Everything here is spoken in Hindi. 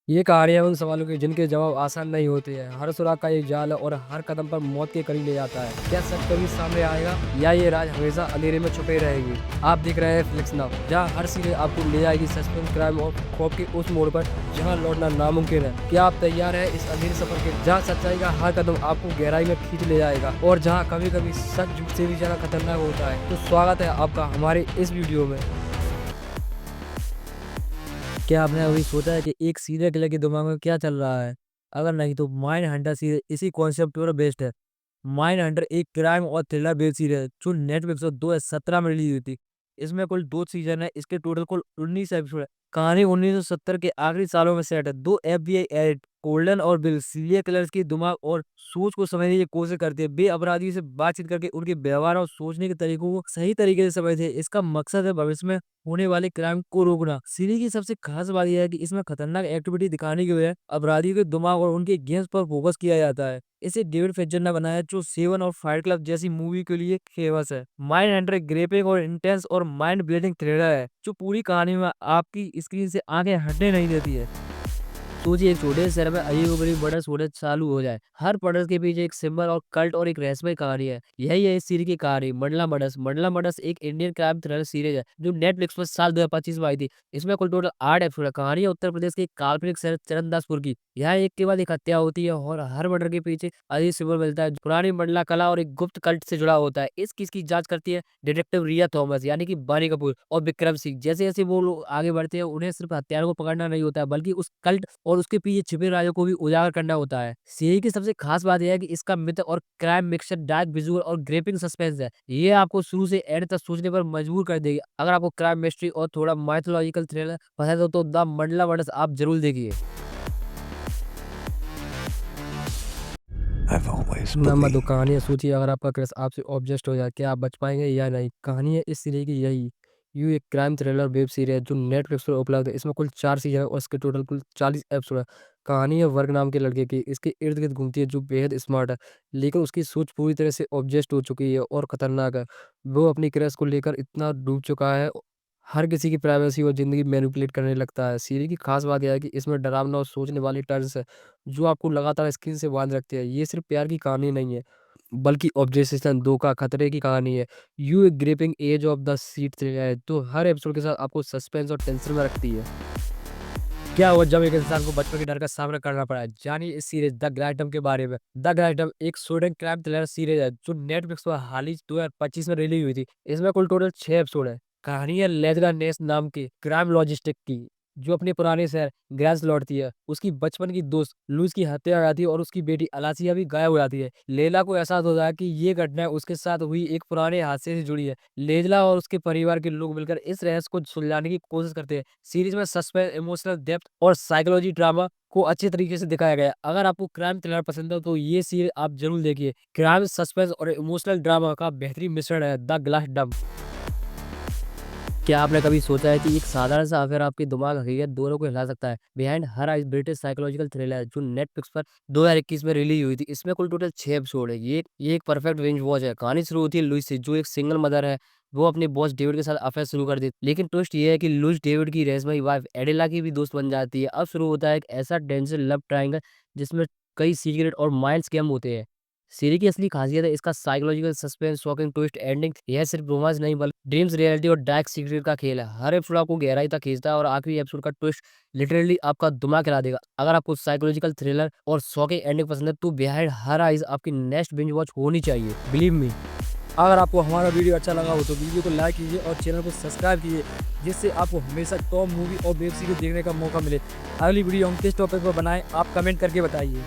ये कहानियाँ उन सवालों की जिनके जवाब आसान नहीं होते हैं। हर सुराग का एक जाल है और हर कदम पर मौत के करीब ले जाता है। क्या सच कभी सामने आएगा या ये राज हमेशा अंधेरे में छुपे रहेगी? आप देख रहे हैं फ्लिक्स नाउ, जहाँ हर सीरीज आपको ले जाएगी सस्पेंस, क्राइम और खौफ के उस मोड़ पर जहाँ लौटना नामुमकिन है। क्या आप तैयार हैं इस अंधेरे सफर के, जहाँ सच्चाई का हर कदम आपको गहराई में खींच ले जाएगा और जहाँ कभी कभी सच झूठ से भी ज्यादा खतरनाक होता है? तो स्वागत है आपका हमारे इस वीडियो में। क्या आपने अभी सोचा है कि एक सीरियल किलर के दिमाग में क्या चल रहा है? अगर नहीं तो माइंड हंटर सीरीज इसी कॉन्सेप्ट पर बेस्ड है। माइंड हंटर एक क्राइम और थ्रिलर वेब सीरीज है जो नेटफ्लिक्स पर 2017 में रिलीज हुई थी। इसमें कुल 2 सीजन है, इसके टोटल कुल 19 एपिसोड है। कहानी 1970 के आखिरी सालों में सेट है। 2 एफबीआई एजेंट गोल्डन और बिल सीरियल किलर्स के दिमाग और सोच को समझने की कोशिश करते हैं। वे अपराधियों से बातचीत करके उनके व्यवहार और सोचने के तरीकों को सही तरीके से समझते हैं। इसका मकसद है भविष्य में होने वाले क्राइम को रोकना। सीरीज की सबसे खास बात यह है कि इसमें खतरनाक एक्टिविटी दिखाने की बजाय अपराधियों के दिमाग और उनके गेम्स पर फोकस किया जाता है। इसे डेविड फिंचर ने बनाया जो सेवन और फाइट क्लब जैसी मूवी के लिए फेमस है। माइंड हंटर एक ग्रेपिंग और इंटेंस और माइंड ब्लेडिंग थ्रिलर है जो पूरी कहानी में आपकी स्क्रीन से आंखें हटने नहीं देती है। सोचिए एक छोटे से शहर में अजीबोगरीब मर्डर होने चालू हो जाए। हर मर्डर के पीछे एक सिंबल और कल्ट और एक रहस्यमय कहानी है। यही है इस सीरीज की कहानी मंडला मर्डर्स। मंडला मर्डर्स एक इंडियन क्राइम थ्रिलर सीरीज है जो नेटफ्लिक्स पर साल 2025 में आई थी। इसमें कुल टोटल 8 एपिसोड है। कहानी है उत्तर प्रदेश के काल्पनिक शहर चरणदासपुर की। यहाँ एक के बाद एक हत्या होती है और हर मर्डर के पीछे अजीब सिंबल मिलता है जो पुरानी मंडला कला और एक गुप्त कल्ट से जुड़ा होता है। इस केस की जांच करती है डिटेक्टिव रिया थॉमस यानी कि बानी कपूर और विक्रम सिंह। जैसे जैसे वो लोग आगे बढ़ते हैं उन्हें सिर्फ हत्यारों को पकड़ना नहीं होता है बल्कि उस कल्ट और उसके पीछे छिपे राजों को भी उजागर करना होता है। सीरीज की सबसे खास बात यह है कि इसका मिथ और क्राइम मिक्सचर डार्क विजुअल और ग्रेपिंग सस्पेंस है। ये आपको शुरू से एंड तक सोचने पर मजबूर कर देगी। अगर आपको क्राइम मिस्ट्री और थोड़ा माइथोलॉजिकल थ्रिलर पसंद हो तो द मंडला मर्डर्स आप जरूर देखिए। I've always number 2 believed. कहानी है। सोचिए अगर आपका क्रश आपसे ऑब्जेक्ट हो जाए, क्या आप बच पाएंगे या नहीं? कहानी है इस सीरीज की यही। यू एक क्राइम थ्रिलर वेब सीरीज है जो नेटफ्लिक्स पर उपलब्ध है। इसमें कुल 4 सीजन है और इसके टोटल कुल 40 एपिसोड है। कहानी है वर्ग नाम के लड़के की। इसके इर्द गिर्द घूमती है जो बेहद स्मार्ट है, लेकिन उसकी सोच पूरी तरह से ऑब्जेक्ट हो चुकी है और खतरनाक है। वो अपनी क्रश को लेकर इतना डूब चुका है, हर किसी की प्राइवेसी और ज़िंदगी मैनिपुलेट करने लगता है। सीरीज़ की खास बात यह है कि इसमें डरावना और सोचने वाली टर्न्स है, जो आपको लगातार स्क्रीन से बांध रखते हैं। ये सिर्फ प्यार की कहानी नहीं है, बल्कि ऑब्जेक्शन, धोखा, खतरे की कहानी है। You a gripping edge of the seat thriller है, तो हर एपिसोड के साथ आपको सस्पेंस और टेंशन में रखती है। क्या हुआ जब एक इंसान को बचपन के डर का सामना करना पड़ा? जानिए इस सीरीज द ग्रैटम के बारे में। द ग्रैटम एक स्वीडन क्राइम थ्रिलर सीरीज है जो नेटफ्लिक्स पर हाल ही 2025 में रिलीज हुई थी। इसमें कुल टोटल 6 एपिसोड है। कहानी है लेजला नेस नाम की क्राइम लॉजिस्टिक की, जो अपने पुराने शहर ग्रांस लौटती है। उसकी बचपन की दोस्त लुइस की हत्या हो जाती है और उसकी बेटी अलासिया भी गायब हो जाती है। लेला को एहसास होता है कि ये घटना उसके साथ हुई एक पुराने हादसे से जुड़ी है। लेला और उसके परिवार के लोग मिलकर इस रहस्य को सुलझाने की कोशिश करते हैं। सीरीज में सस्पेंस, इमोशनल डेप्थ और साइकोलॉजी ड्रामा को अच्छे तरीके से दिखाया गया है। अगर आपको क्राइम थ्रिलर पसंद है तो ये सीरीज आप जरूर देखिए। क्राइम, सस्पेंस और इमोशनल ड्रामा का बेहतरीन मिश्रण है द ग्लास डम। क्या आपने कभी सोचा है कि एक साधारण सा अफेयर आपके दिमाग हकीकत दोनों को हिला सकता है? Behind her eyes British psychological thriller जो नेटफ्लिक्स पर 2021 में रिलीज हुई थी। इसमें कुल टोटल 6 एपिसोड है। ये एक परफेक्ट बिंज वॉच है। कहानी शुरू होती है लुइस से, जो एक सिंगल मदर है। वो अपने बॉस डेविड के साथ अफेयर शुरू कर देती, लेकिन ट्विस्ट ये है कि लुइस डेविड की रहस्यमयी वाइफ एडेला की भी दोस्त बन जाती है। अब शुरू होता है एक ऐसा डेंजर लव ट्रायंगल जिसमें कई सीक्रेट और माइंड स्कैम होते हैं। सीरीज की असली खासियत है इसका psychological suspense, shocking twist ending. यह सिर्फ रोमांस नहीं बल्कि ड्रीम्स, रियलिटी और डार्क सीक्रेट का खेल है। हर एपिसोड आपको गहराई तक खींचता है और आखिरी एपिसोड का ट्विस्ट लिटरली आपका दिमाग हिला देगा। अगर आपको साइकोलॉजिकल थ्रिलर और शॉकिंग एंडिंग पसंद है तो बिहाइंड हर आइज आपकी नेक्स्ट बिंज वॉच होनी चाहिए, बिलीव मी। अगर आपको हमारा वीडियो अच्छा लगा हो तो वीडियो को लाइक कीजिए और चैनल को सब्सक्राइब कीजिए, जिससे आपको हमेशा टॉप मूवी और वेब सीरीज देखने का मौका मिले। अगली वीडियो हम किस टॉपिक पर बनाएं आप कमेंट करके बताइए।